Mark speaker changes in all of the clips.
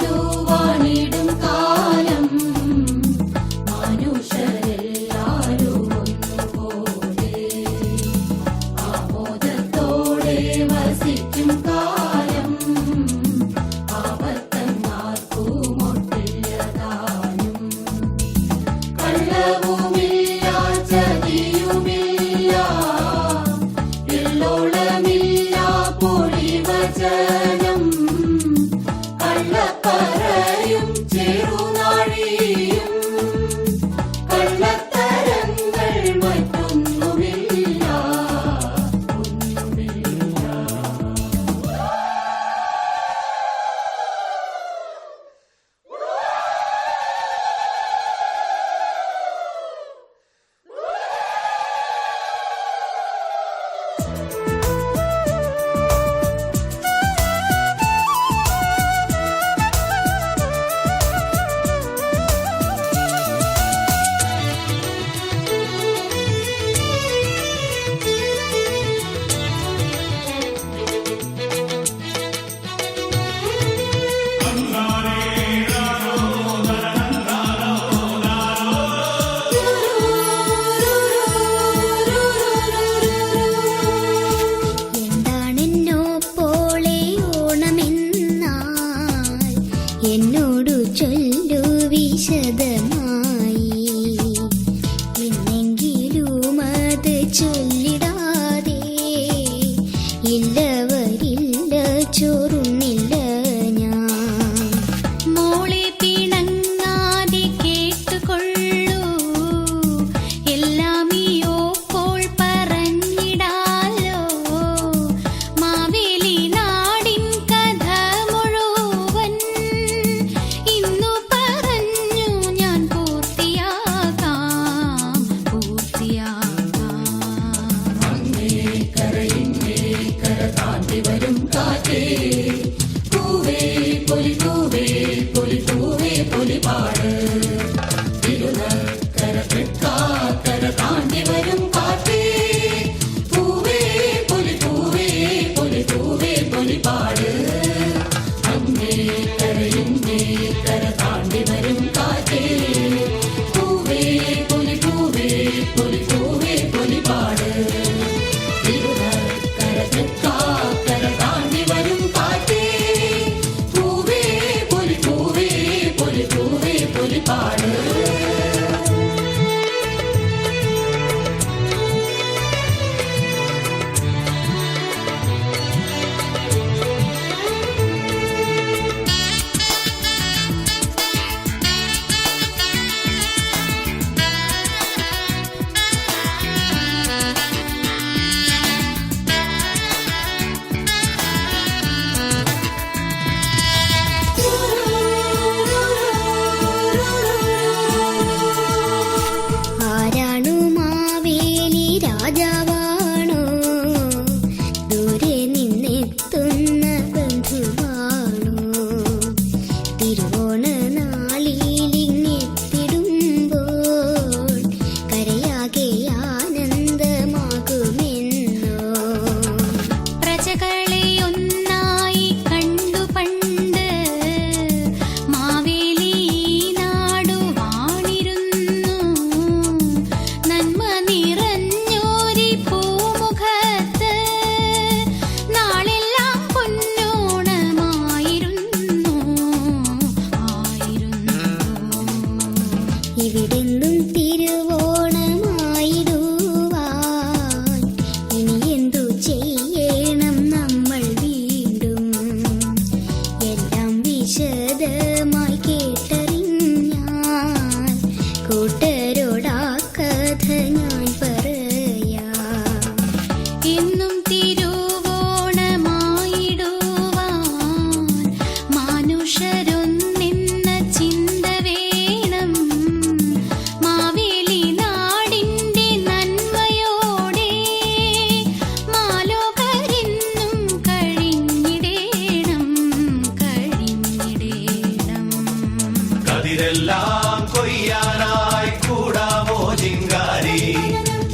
Speaker 1: നാടുവാണിടും കാലം മനുഷ്യരെല്ലാരും ഒന്നുപോലെ ആമോദത്തോടെ വസിക്കും കാലം ആപത്തങ്ങാർക്കുമൊട്ടില്ലതാനും കള്ളവുമില്ല ചതിയുമില്ല എള്ളോളമില്ല പൊളിവചനം കള്ളപ്പറയും ചെറുനാഴിയും കള്ളത്തരങ്ങൾ മറ്റൊന്നുമില്ല ഒന്നുമില്ല.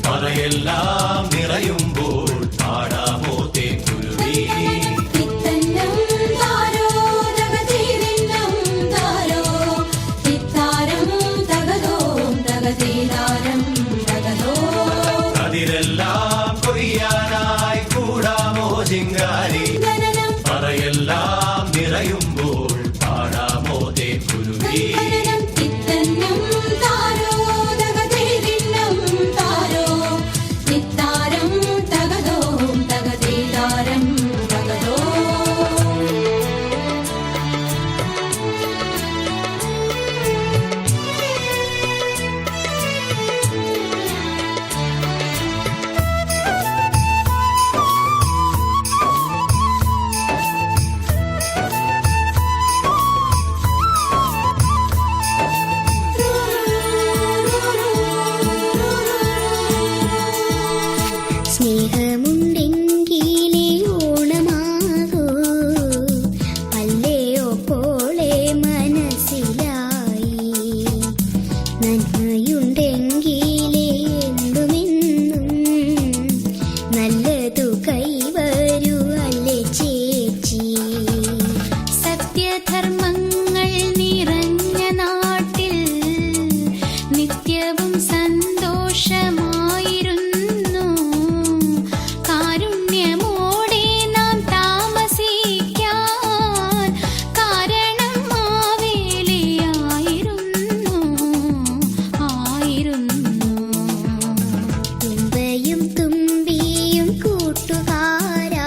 Speaker 2: പറയെല്ലാം നിറയുമ്പോൾ പാടാമോ തേൻകുരുവി.
Speaker 1: തിത്തന്നം താരോ തകതീരിന്നം താരോ തിത്താരം തകതോ തകതീരാരം തകതോ.
Speaker 2: കതിരെല്ലാം കൊയ്യാനായി കൂടാമോ ചിങ്കാരി. പറയെല്ലാം നിറയുമ്പോൾ പാടാമോ തേൻകുരുവി.
Speaker 1: തിത്തന്നം താരോ തകതീരിന്നം താരോ തിത്താരം തകതോ തകതീരാരം തകതോ.
Speaker 3: സ്നേഹമുണ്ടെങ്കിലേ ഓണമാകൂ, അല്ലയോ പോളെ മനസ്സിലായി. നന്മയുണ്ടെങ്കിലേ എന്തുമെന്നും നല്ലതു കൈവരൂ അല്ലേ ചേച്ചി. സത്യധർമ്മങ്ങൾ നിറഞ്ഞ നാട്ടിൽ നിത്യവും സന്തോഷമായിരുന്നു. കാരുണ്യമോടെ നാം താമസിക്കാൻ കാരണം മാവേലിയായിരുന്നു ആയിരുന്നു. തുമ്പയും തുമ്പിയും കൂട്ടുകാരായി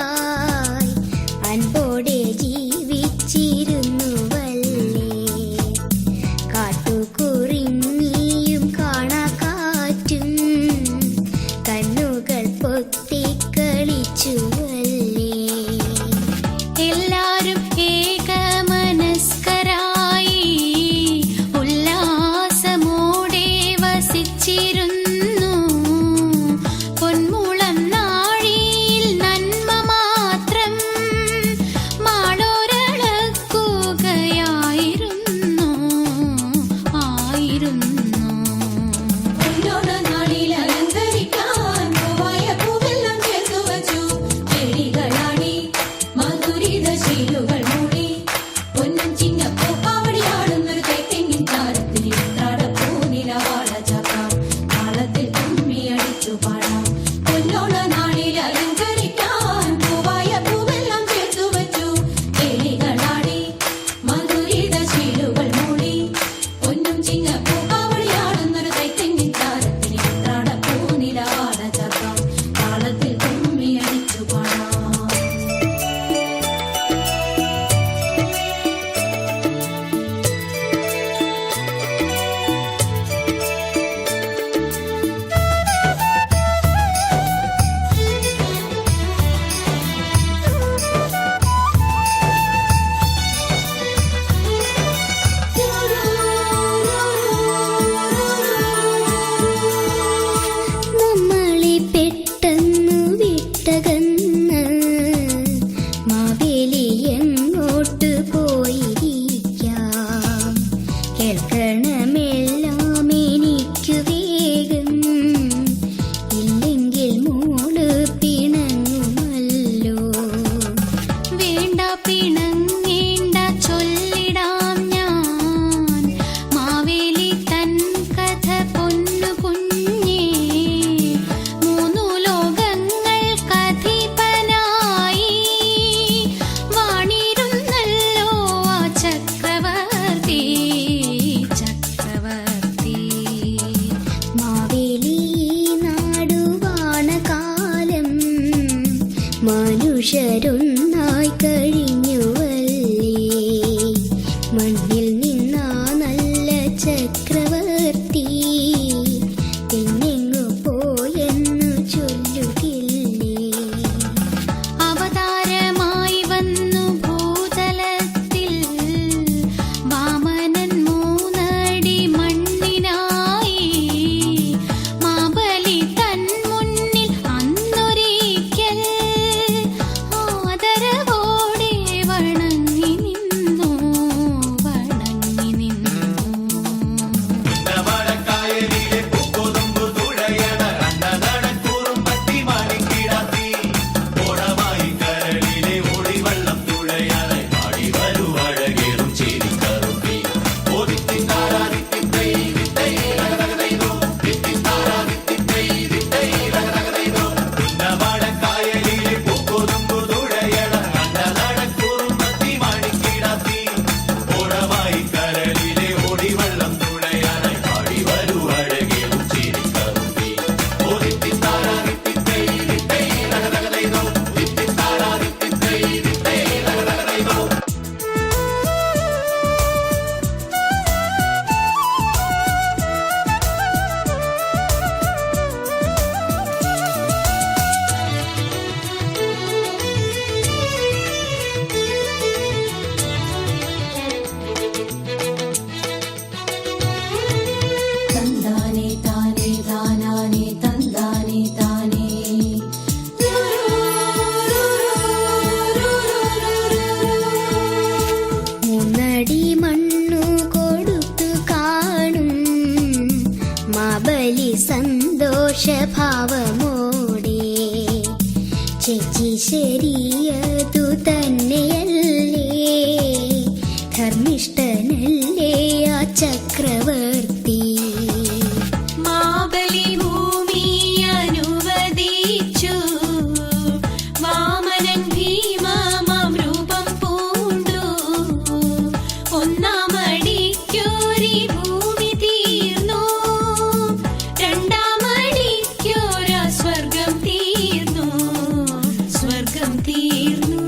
Speaker 3: അൻപോടെ ജീവിച്ചിരുന്നുവല്ലേ. കാട്ടുകുറിഞ്ഞിയും കാണാക്കാറ്റും കണ്ണുകൾ പൊത്തിക്കളിച്ചുവല്ലേ. എല്ലാരും ഏകമനസ്കരായി ഉല്ലാസമോടെ വസിച്ചിരുന്നു. പൊന്മുളം നാഴിയിൽ നന്മ മാത്രം മാളോരളക്കുകയായിരുന്നു ആയിരുന്നു.
Speaker 1: പൊന്നോണ നാളിൽ അലങ്കരിക്കാൻ പൂവായ പൂവെല്ലാം ചേർത്തു വച്ചു. ചെടികളാടി മധുരിത ശീലുകൾ മൂടി പൊന്നും ചിങ്ങപ്പൂ പാവടിയാടുന്നൊരു തേക്കെങ്ങിൻ താരത്തിൽ ഉത്രാടപ്പൂനിലവാള ചാക്കാം താളത്തിൽ കുമ്മിയടിച്ചു പാടാം. പൊന്നോണ നാളിൽ അലങ്കരിക്കാൻ പൂവായ പൂവെല്ലാം ചേർത്തു വച്ചു. ചെടികളാടി മധുരിത ശീലുകൾ മൂടി പൊന്നും ചിങ്ങപ്പൂ പാവടിയാടുന്നൊരു തേക്കെങ്ങിൻ താരത്തിൽ ഉത്രാടപ്പൂനിലവാള ചാക്കാം താളത്തിൽ കുമ്മിയടിച്ചു പാടാം.
Speaker 3: നമ്മളെ പെട്ടെന്നു വിട്ടകന്ന് മാവേലി എങ്ങോട്ട് പോയിരിക്കാം. കേൾക്കണമെല്ലാം എനിക്കു വേഗം, ഇല്ലെങ്കിൽ മോള് പിണങ്ങുമല്ലോ. വേണ്ട പിണങ്ങേണ്ട ചൊല്ലിടാം ഞാൻ മാവേലി തൻ കഥ പൊന്നു കുഞ്ഞേ. മൂന്നു ലോകങ്ങൾക്കധിപനായി വാണിരുന്നല്ലോ ആ ചക്രവർത്തി ചക്രവർത്തി. മാവേലി നാടുവാണ കാലം മനുഷ്യരൊന്നായി കഴിഞ്ഞുവല്ലേ. മണ്ണിൽ നിന്നാ നല്ല ചക്രവർത്തി പിന്നെങ്ങു പോയെന്നു ചൊല്ലുകില്ലേ. അവതാരമായി വന്നു ഭൂതലത്തിൽ വാമനൻ മൂന്നടി മണ്ണിനായി. മാബലി തൻ മുന്നിൽ അന്നൊരിക്കൽ ആദരവോടെ സന്തോഷഭാവമോടെ ചേച്ചി ശരിയതു തന്നെയല്ലേ, ധർമ്മിഷ്ഠനല്ലേ ആ ചക്രവർത്തി.
Speaker 1: മാബലി ഭൂമി അനുവദിച്ചു, വാമനൻ ഭീമമാം രൂപം പൂണ്ടു. ഒന്നാമടിക്കൊരി ഭൂമി തീർന്നു, രണ്ടാമടിക്കൊര സ്വർഗം തീർന്നു, സ്വർഗം തീർന്നു.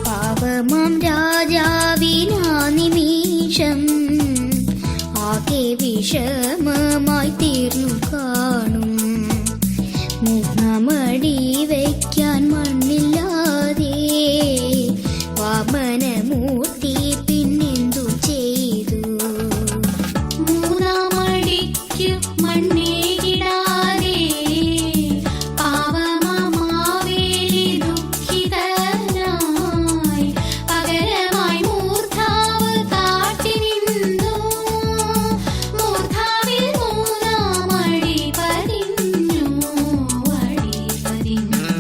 Speaker 3: പാവമാം രാജാവിനാ നിമിഷം ആകെ വിഷമമായി തീർന്നു കാണും. മൂന്നാമടി വയ്ക്കാൻ മണ്ണില്ലാതെ വാമനമൂർത്തി പിന്നെന്തു ചെയ്തു?
Speaker 1: മൂന്നാമടിക്കു മണ്ണേകിടാതെ പാവമാവേലി ദുഃഖിതനായി പകരമായി മൂർധാവ് കാട്ടി നിന്നു. മൂർധാവിൽ മൂന്നാമടി പതിഞ്ഞു, അടി പതിഞ്ഞു.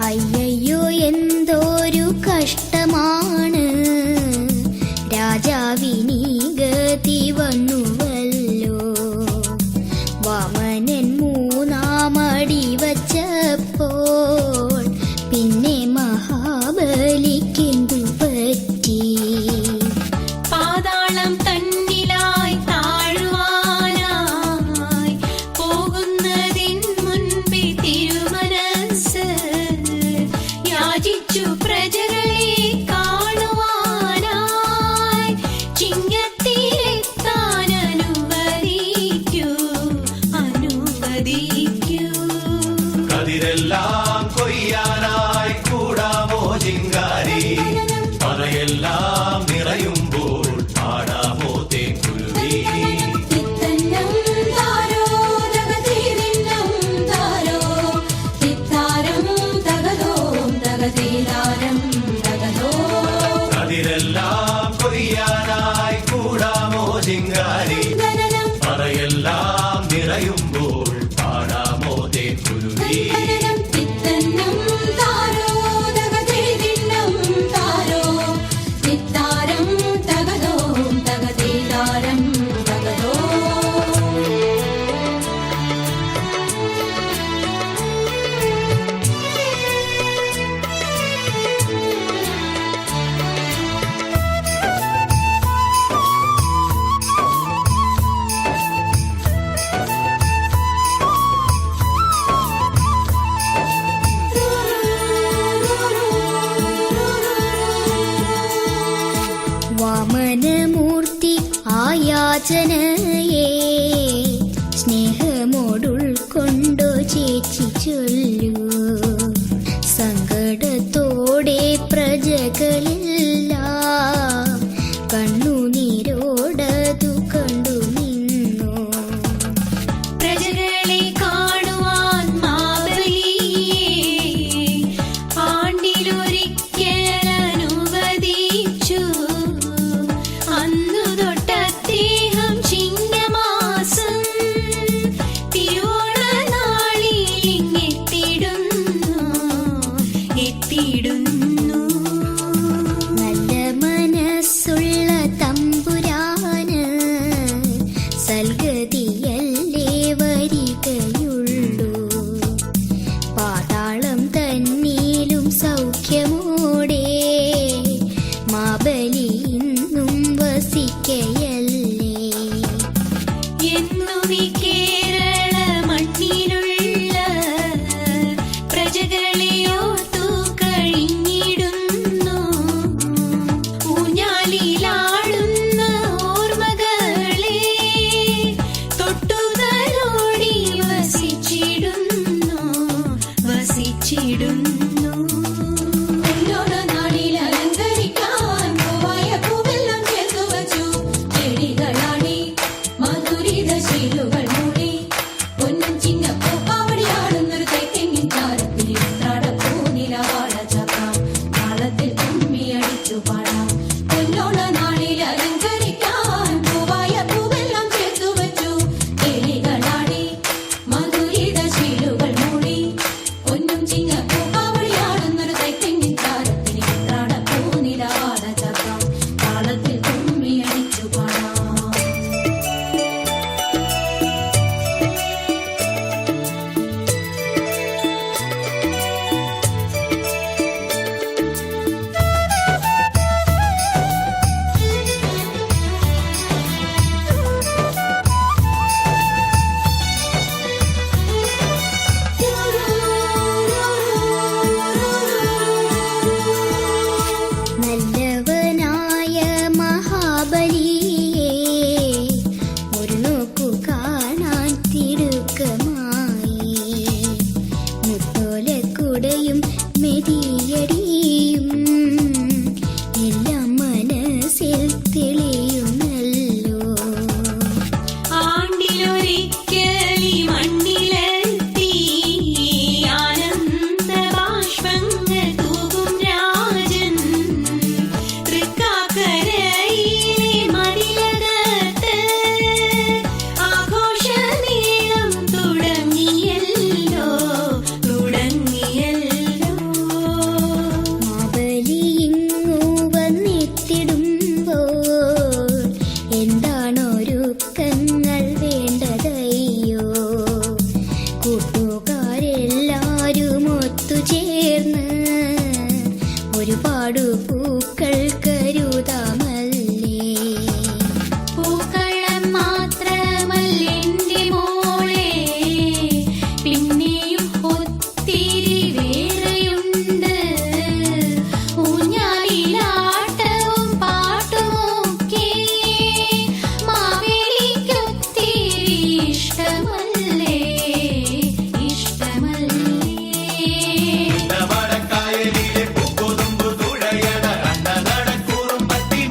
Speaker 3: അയ്യയ്യോ എന്തൊരു കഷ്ടമാണ്, രാജാവിനീ ഗതി വന്നുവല്ലോ. വാമനൻ മൂന്നാമടി വച്ചപ്പോൾ പിന്നെ മഹാബലിക്കെന്തു പറ്റി?
Speaker 1: പാതാളം തന്നിലായി താഴുവാനായി പോകുന്നതിൻ മുൻപേ തിരുമനസ് യാചിച്ചു പ്രജകളെ കാണുവാനായി. ചിങ്ങത്തിലെത്താൻ അനുവദിക്കൂ, അനുവദിക്കൂ.
Speaker 2: കതിരെല്ലാം കൊയ്യാനായി കൂടാമോ ചിങ്കാരി, പറയെല്ലാം നിറയുമ്പോൾ പാടാമോ തേക്കുരുവി.
Speaker 1: തിത്തന്നം താരോ തകതീരിന്നം താരോ, തിത്താരം തകതോ തകതീരാരം തകതോ.
Speaker 2: കതിരെല്ലാം കൊയ്യാനായി കൂടാമോ ചിങ്കാരി, പറയെല്ലാം നിറയുമ്പോൾ പാടാമോ തേക്കുരുവി.
Speaker 1: തിത്തന്നം താരോ തകതീരിന്നം താരോ, തിത്താരം തകതോ തകതീരാരം തകതോ.
Speaker 3: വാമനമൂർത്തി ആയാചനയെ സ്നേഹമോടുൾക്കൊണ്ടോ ചേച്ചി ചൊല്ലൂ. സങ്കടത്തോടെ പ്രജകളെല്ലാം കണ്ണുനീരോടതു കണ്ടു നിന്നു.
Speaker 1: പ്രജകളെ കാണുവാൻ മാബലിയെ ആണ്ടിലൊരിക്കൽ അനുവദിച്ചു. അന്നു തൊട്ടദ്ദേഹം ചിങ്ങമാസം തിരുവോണനാളിൽ ഇങ്ങെത്തിടുന്നു. വന്നിടുന്നു.
Speaker 4: നാളിൽ അലങ്കരിക്കാൻ പൂവായ പൂവെല്ലാം ചേർത്തു വച്ചു. ചെടികളാടി മധുരിത ശീലുകൾ മൂടി. പൊന്നും ചിങ്ങപ്പൂ പാവടിയാടുന്നൊരു തേക്കെങ്ങിൻ താരത്തിൽ ഉത്രാടപ്പൂ നിലവാഴ ചാക്കാം. താളത്തിൽ കുമ്മിയടിച്ചു പാടാം. പൊന്നോണ നാളിൽ അലങ്കരിക്കാൻ പൂവായ പൂവെല്ലാം ചേർത്തു വച്ചു. ചെടികളാടി മധുരിത ശീലുകൾ മൂടി. പൊന്നും ചിങ്ങപ്പൂ പാവടിയാടുന്നൊരു തേക്കെങ്ങിൻ താരത്തിൽ ഉത്രാടപ്പൂ നിലവാഴ ചാക്കാം. താളത്തിൽ കുമ്മിയടിച്ചു പാടാം.
Speaker 3: നല്ലവനായ മഹാബലിയെ ഒരു നോക്കു കാണാൻ തിടുക്കമായി. മുത്തോലക്കുടയും മെതിയടിയും എല്ലാം മനസ്സിൽ തെളിയുന്നല്ലോ.
Speaker 1: ആണ്ടിലൊരിക്കലി മണ്ണിലെത്തി ആനന്ദ ബാഷ്പങ്ങൾ തൂകും രാജൻ. തൃക്കാക്കരയിലെ മതിലകത്ത് ആഘോഷനീളം തുടങ്ങിയല്ലോ.
Speaker 3: മാബലിയിങ്ങു വന്നെത്തിടുമ്പോൾ എന്താണൊരുക്കങ്ങൾ വേണ്ടതയ്യോ. കൂട്ടുകാരെല്ലാരും ഒത്തുചേർന്ന് ഒരുപാട് പൂക്കൾ കരുതാമല്ലേ.
Speaker 1: പൂക്കളം മാത്രമല്ലെന്റെ മോളെ, പിന്നെയും ഒത്തിരി വേറെയുണ്ട്. ഊഞ്ഞാലിലാട്ടവും പാട്ടുമൊക്കെ മാവേലിക്കൊത്തിരി ഇഷ്ടമല്ലേ, ഇഷ്ടമല്ലേ.
Speaker 2: വടക്കായലിലെ പൂക്കൊതുമ്പു തുഴയണ കണ്ട നടക്കൂറും പത്തി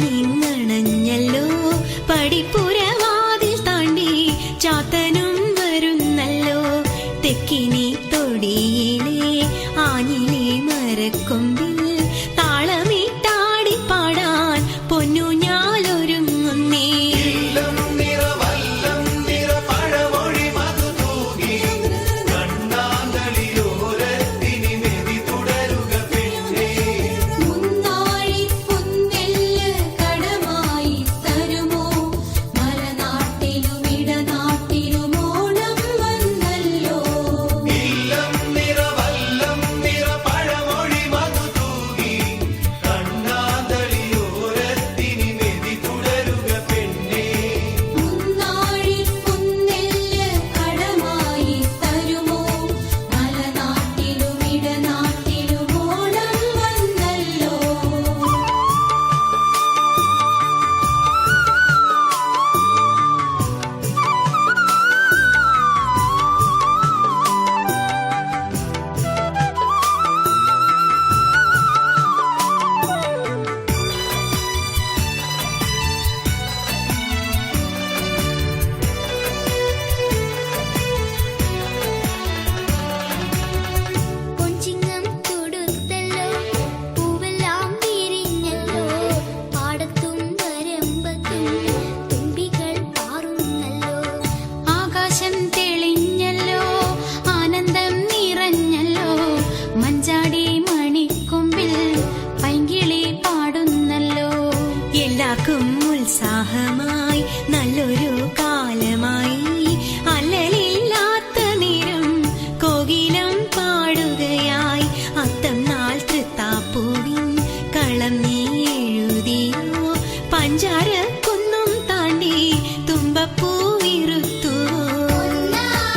Speaker 5: പാഞ്ഞിങ്ങണഞ്ഞല്ലോ പടിപ്പുരവാതിൽ താണ്ടി ചാത്തനും വരുന്നല്ലോ തെക്കിനി തൊടിയിലെ ആഞ്ഞിലെ മരക്കൊമ്പിൽ താളമിട്ടാടി പാടാൻ പൊന്നു ഞാലൊരുങ്ങുന്നേ.
Speaker 2: ഇല്ലം നിറവല്ലം നിറപഴമൊഴി മധു തൂകി കണ്ണാന്തളിയോരത്തിനി മെതി തുടരുക പെണ്ണേ.
Speaker 4: മുന്നാഴി പൊന്നെല്ല് കടമായി തരുമോ മലനാട്ടിലും ഇടനാട്ടിലും ഓണം വന്നല്ലോ.
Speaker 2: ഇല്ലം നിറവല്ലം നിറപഴമൊഴി മധു തൂകി കണ്ണാന്തളിയോരത്തിനി മെതി തുടരുക പെണ്ണേ.
Speaker 4: മുന്നാഴി പൊന്നെല്ല് കടമായി തരുമോ മലനാട്ടിലും ഇടനാട്ടിലും ഓണം വന്നല്ലോ.
Speaker 3: പൊൻചിങ്ങം തൊടുത്തല്ലോ പൂവെല്ലാം വിരിഞ്ഞല്ലോ പാടത്തും വരമ്പത്തും തുമ്പികൾ പാറുന്നല്ലോ.
Speaker 1: ആകാശം തെളിഞ്ഞല്ലോ ആനന്ദം നിറഞ്ഞല്ലോ മഞ്ചാടി മണിക്കൊമ്പിൽ പൈങ്കിളി പാടുന്നല്ലോ.
Speaker 5: എല്ലാവർക്കും ഉത്സാഹമായി നല്ലൊരു കാലമായി അല്ലലില്ലാത്ത നേരം കോകിലം പാടുകയായി അത്തം നാൾ തൃത്താപ്പൂവിൻ കളം നീ എഴുതിയോ പഞ്ചാരക്കുന്നും താണ്ടി തുമ്പപ്പൂവിറുത്തുവോ.
Speaker 3: ഒന്നാം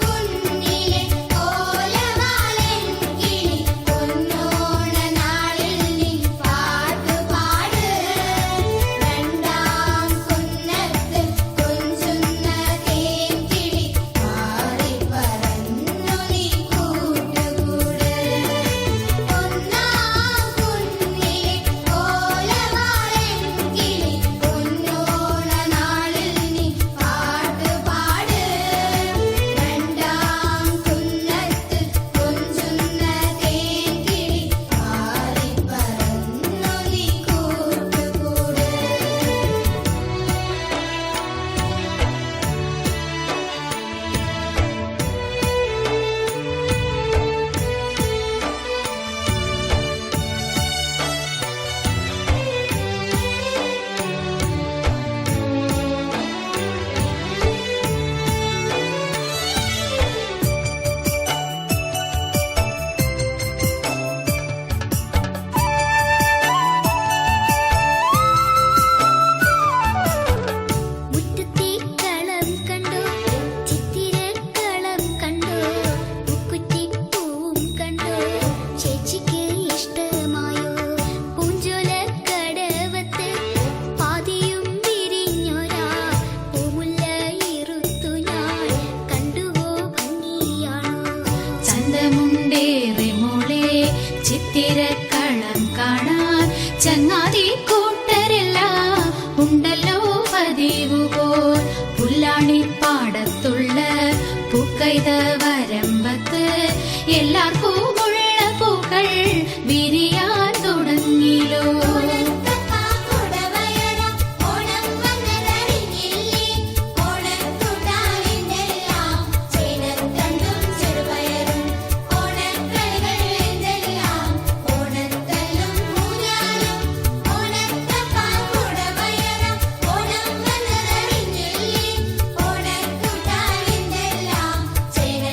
Speaker 3: കുന്നിലെ കോലവാലൻ കിളി പൊന്നോണ നാളിൽ നീ പാട്ടുപാട്. രണ്ടാം കുന്നത്ത് കൊഞ്ചുന്ന തേൻകിളി പാറിപ്പറന്നു നീ കൂട്ടുകൂട്. ഒന്നാം കുന്നിലെ കോലവാലൻ കിളി പൊന്നോണ നാളിൽ നീ പാട്ടുപാട്. രണ്ടാം കുന്നത്ത് കൊഞ്ചുന്ന തേൻകിളി പാറിപ്പറന്നു നീ കൂട്ടുകൂട്. മുറ്റത്തെ കളം കണ്ടോ ചിത്തിരക്കളം കണ്ടോ മുക്കുറ്റിപ്പൂവും കണ്ടോ ചേച്ചിക്ക് ഇഷ്ടമായോ പൂഞ്ചോലക്കടവത്ത് പാതിയും വിരിഞ്ഞൊരാ പൂമുല്ല ഇറുത്തു ഞാൻ കണ്ടുവോ ഭംഗിയാണോ.
Speaker 1: ചന്തമുണ്ടേറെ മോളെ ചിത്തിരക്കളം കാണാൻ ചങ്ങാതി കൂട്ടരെല്ലാം ഉണ്ടല്ലോ പതിവുപോൽ പുല്ലാണിപ്പാടത്തുള്ള പൂക്കൈത വരമ്പത്ത് എല്ലാവർക്കും ഉള്ള പൂക്കൾ വിരിയാൻ തുടങ്ങിലോ.
Speaker 3: ഓണം വന്നതറിഞ്ഞില്ലേ ഓണക്കൂട്ടാനെന്തെല്ലാം ചേനത്തണ്ടും ചെറുപയറും ഓണക്കളികൾ എന്തെല്ലാം ഓണത്തല്ലും ഊഞ്ഞാലും ഓണത്തപ്പാൻ കുടവയറാം. ഓണം വന്നതറിഞ്ഞില്ലേ ഓണക്കൂട്ടാനെന്തെല്ലാം ചേന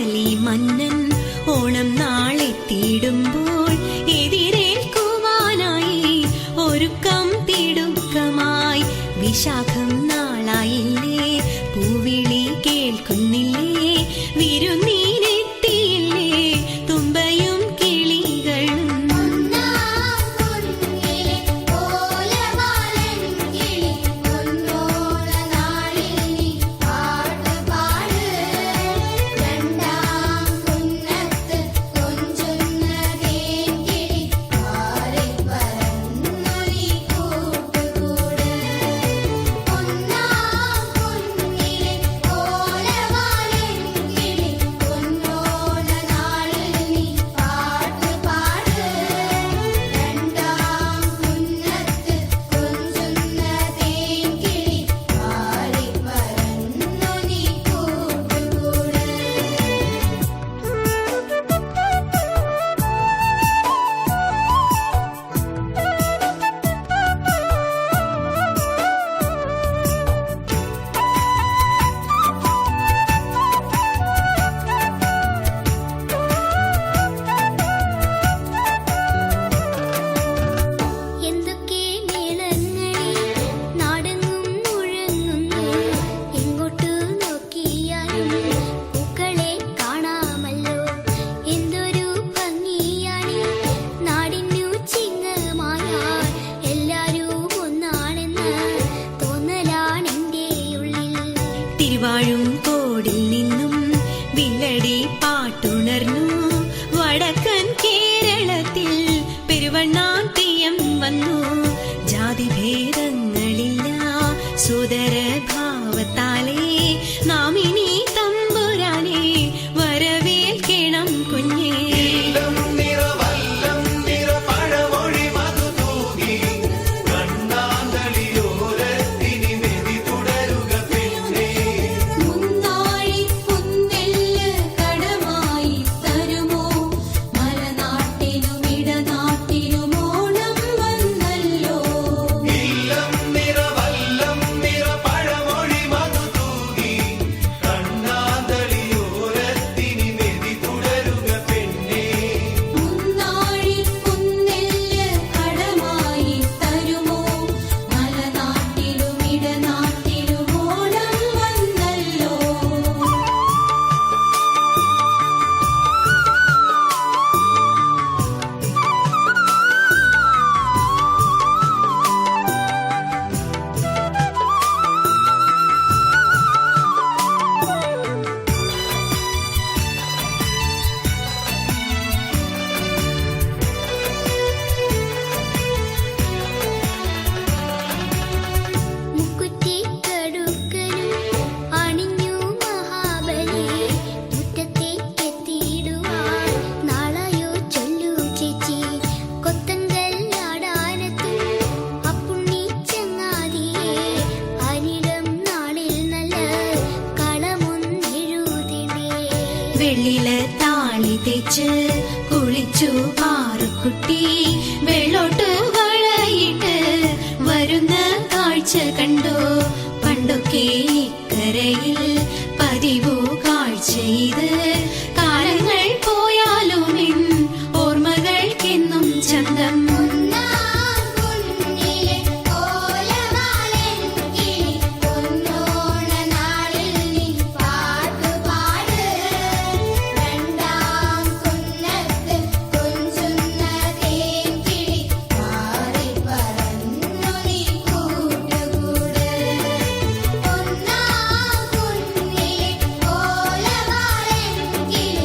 Speaker 5: മാവേലി മന്നൻ ഓണം നാളെത്തിയിടുമ്പോൾ എതിരേൽക്കുവാനായി ഒരുക്കം തിടുക്കമായി. വിശാഖം നാളായില്ലേ, പൂവിളി കേൾക്കുന്നില്ലേ, വിരുന്നീനെത്തിയില്ലേ തുമ്പയും കിളികളും.
Speaker 3: ഒന്നാം കുഞ്ഞിലെ ഓലവാലൻ കിളി പൊന്നോണ നാളിൽ നീ പാട്ട് പാട്. രണ്ടാം കുന്നത്ത് കൊഞ്ചുന്ന തേൻകിളി പാറിപ്പറന്നു നീ കൂട്ടുകൂട്. ഒന്നാം കുഞ്ഞിലെ ഓലവാലൻ കിളി പൊന്നോണ നാളിൽ നീ പാട്ട് പാട്. രണ്ടാം കുന്നത്ത് കൊഞ്ചുന്ന തേൻകിളി പാറിപ്പറന്നു നീ കൂട്ടുകൂട്. എന്തൊക്കെ മേളങ്ങളിൽ നാടെങ്ങും മുഴങ്ങുന്നു. എങ്ങോട്ടു നോക്കിയാലും പൂക്കളെ കാണാമല്ലോ. എന്തൊരു ഭംഗിയാണ് നാടിനു ചിങ്ങമായാൽ എല്ലാരും ഒന്നാണെന്ന് തോന്നലാണെന്റെ ഉള്ളിൽ.
Speaker 5: തിരുവാഴും കോടിൽ നിന്നും വില്ലടി പാട്ടുണർന്നു. വടക്കൻ കേരളത്തിൽ പെരുവണ്ണാൻ തെയ്യം വന്നു. ജാതിഭേദങ്ങളില്ല സോദരഭാവത്താലേ നാം ഇനി തമ്പുരാനെ വരവേൽക്കണം കുഞ്ഞേ.
Speaker 2: ഇല്ലം നിറവല്ലം നിറപഴമൊഴി മധു തൂകി കണ്ണാന്തളിയോരത്തിനി മെതി തുടരുക പെണ്ണേ.
Speaker 4: മുന്നാഴി പുന്നെല്ല് കടമായി തരുമോ? മലനാട്ടിലും ഇടനാട്ടിലും ഓണം വന്നല്ലോ.
Speaker 2: ഇല്ലം നിറവല്ലം നിറപഴമൊഴി മധു തൂകി കണ്ണാന്തളിയോരത്തിനി മെതി തുടരുക പെണ്ണേ.
Speaker 4: മുന്നാഴി പുന്നെല്ല് കടമായി തരുമോ? മലനാട്ടിലും ഇടനാട്ടിലും ഓണം വന്നല്ലോ.
Speaker 3: മുക്കുറ്റിക്കടുക്കനും അണിഞ്ഞു മഹാബലി മുറ്റത്തേക്കെത്തിയിടുവാൻ നാളെയോ ചൊല്ലു ചേച്ചി. കൊത്തങ്കൽ ആടാനത്തും അപ്പുണ്ണി ചങ്ങാതിയെ അനിടം നാളിൽ നല്ല കളമൊന്നെഴുതിടേ.
Speaker 5: വെള്ളില താളി തേച്ച് കുളിച്ചു പാറുക്കുട്ടി. വെള്ളോട്ട് വളയിട്ട് വരുന്ന കാഴ്ച കണ്ടോ? പണ്ടൊക്കെ ഇക്കരയിൽ പതിവു കാഴ്ച ഇത്. കാലങ്ങൾ പോയാലും നിൻ ഓർമ്മകൾക്കെന്നും ചന്തം.
Speaker 3: ഒന്നാം കുഞ്ഞിലെ ഓലവാലൻ കിളി പൊന്നോണ നാളിൽ നീ പാട്ട് പാട്. രണ്ടാം കുന്നത്ത് കൊഞ്ചുന്ന തേൻകിളി പാറിപ്പറന്നു നീ കൂട്ടുകൂട്. ഒന്നാം കുഞ്ഞിലെ ഓലവാലൻ കിളി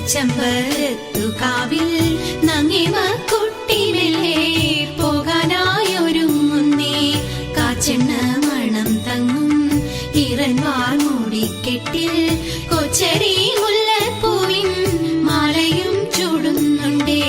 Speaker 5: തൃച്ചംബരത്തുകാവിൽ നങ്ങിമ കുട്ടി മെല്ലെ പോകാനായൊരുങ്ങുന്നേ. കാച്ചെണ്ണ മണം തങ്ങും ഇറൻവാർ മൂടിക്കെട്ടിൽ കൊച്ചരി മുല്ലപ്പൂവിൻ മാലയും ചൂടുന്നുണ്ടേ.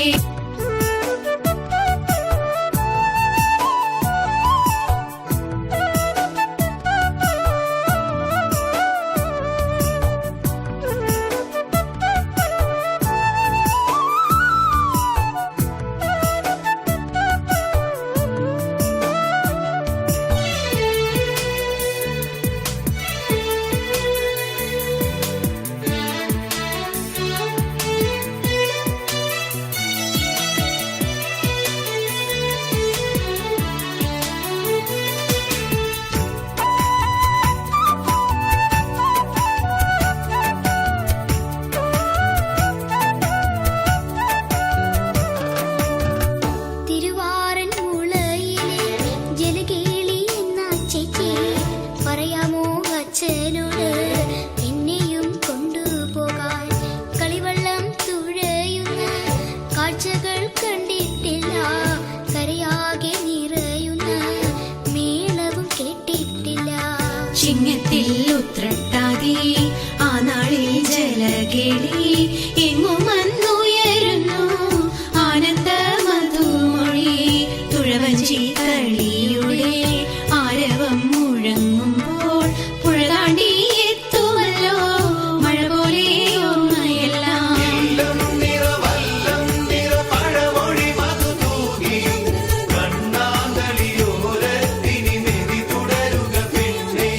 Speaker 5: ചിങ്ങത്തിൽ ഉത്രട്ടാതി ആ നാളിൽ ജലകേളി എങ്ങും വന്നുയരുന്നു ആനന്ദ മധുമൊഴി. തുഴവഞ്ചി കളിയുടെ ആരവം മുഴങ്ങുമ്പോൾ പുഴ താണ്ടി എത്തുമല്ലോ മഴ പോലെ ഓർമ്മയെല്ലാം.
Speaker 2: ഇല്ലം നിറവല്ലം നിറപഴമൊഴി മധു തൂകി കണ്ണാന്തളിയോരത്തിനി മെതി തുടരുക പെണ്ണേ.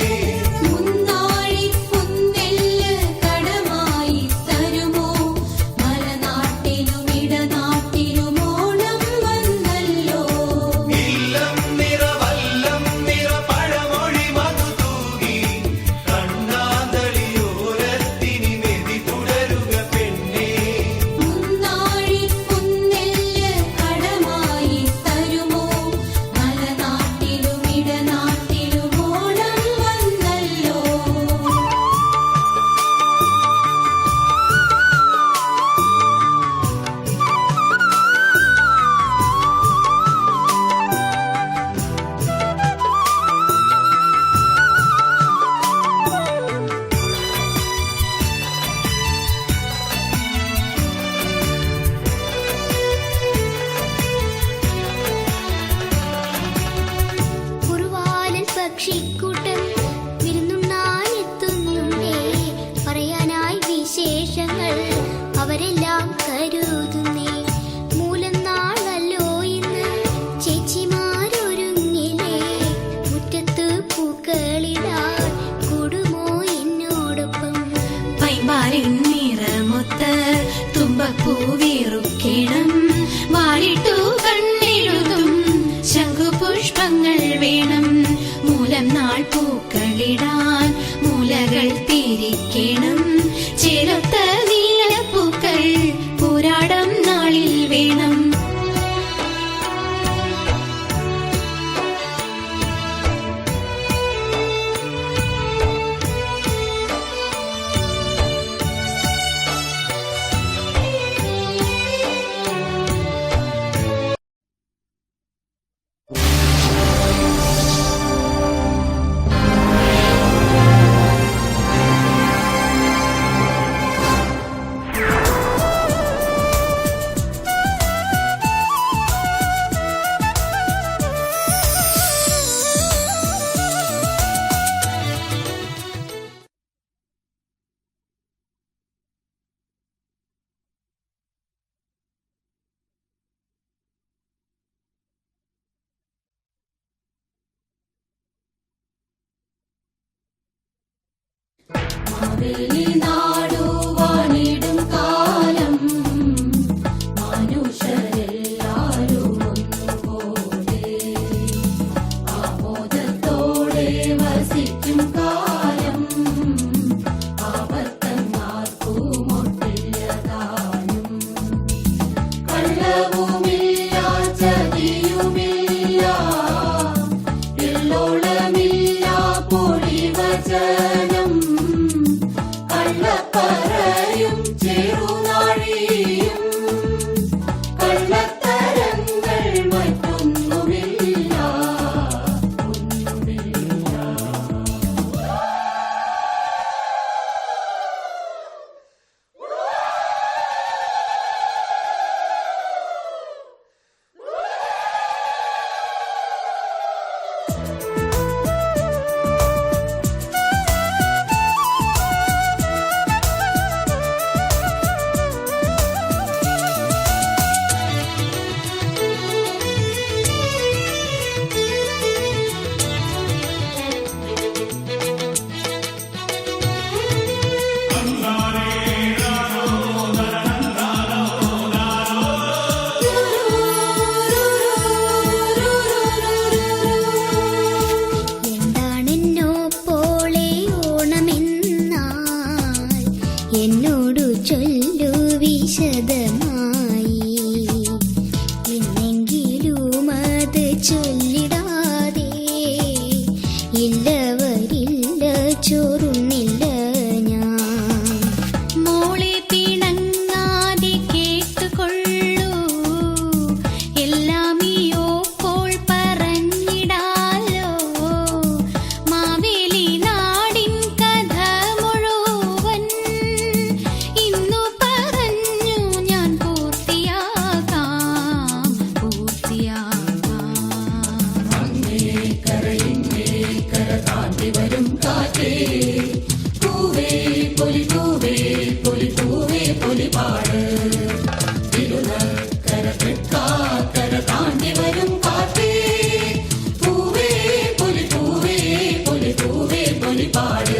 Speaker 4: മുന്നാഴി പുന്നെല്ല് കടമായി തരുമോ മലനാട്ടിലും ഇടനാട്ടിലും ഓണം വന്നല്ലോ.
Speaker 2: ഇല്ലം നിറവല്ലം നിറപഴമൊഴി മധു തൂകി കണ്ണാന്തളിയോരത്തിനി മെതി തുടരുക പെണ്ണേ.
Speaker 4: മുന്നാഴി പുന്നെല്ല് കടമായി തരുമോ മലനാട്ടിലും ഇടനാട്ടിലും ഓണം വന്നല്ലോ.
Speaker 3: കുറുവാലൻ പക്ഷിക്കൂട്ടം വിരുന്നുണ്ണാനെത്തുന്നുണ്ടേ. പറയാനായി വിശേഷങ്ങൾ അവരെല്ലാം കരുതുന്നേ. മൂലം നാളല്ലോ ഇന്ന് ചേച്ചിമാരൊരുങ്ങിലേ. മുറ്റത്ത് പൂക്കളിടാൻ കൂടുമോ എന്നോടൊപ്പം.
Speaker 5: പൈമ്പാലിൻ നിറമൊത്ത തുമ്പപ്പൂവിറുക്കണം വാരിട്ടു കണ്ണെഴുതും ശംഖുപുഷ്പങ്ങൾ വേണം. മൂലം നാൾ പൂക്കളിടാൻ മൂലകൾ തിരിക്കണം. ചേരൊത്ത നീലപ്പൂക്കൾ പോരാടം നാളിൽ വേണം.
Speaker 4: മാവേലി നാടു വാണിടും കാലം മനുഷ്യരെല്ലാരും ഒന്നുപോലെ ആമോദത്തോടെ വസിക്കും കാലം ആപത്തങ്ങാർക്കുമൊട്ടില്ലതാനും. കള്ളവുമില്ല ചതിയുമില്ല എല്ലോളമില്ല പൊളിവചനം കള്ളപ്പറയും ചെറുനാൾ പാടി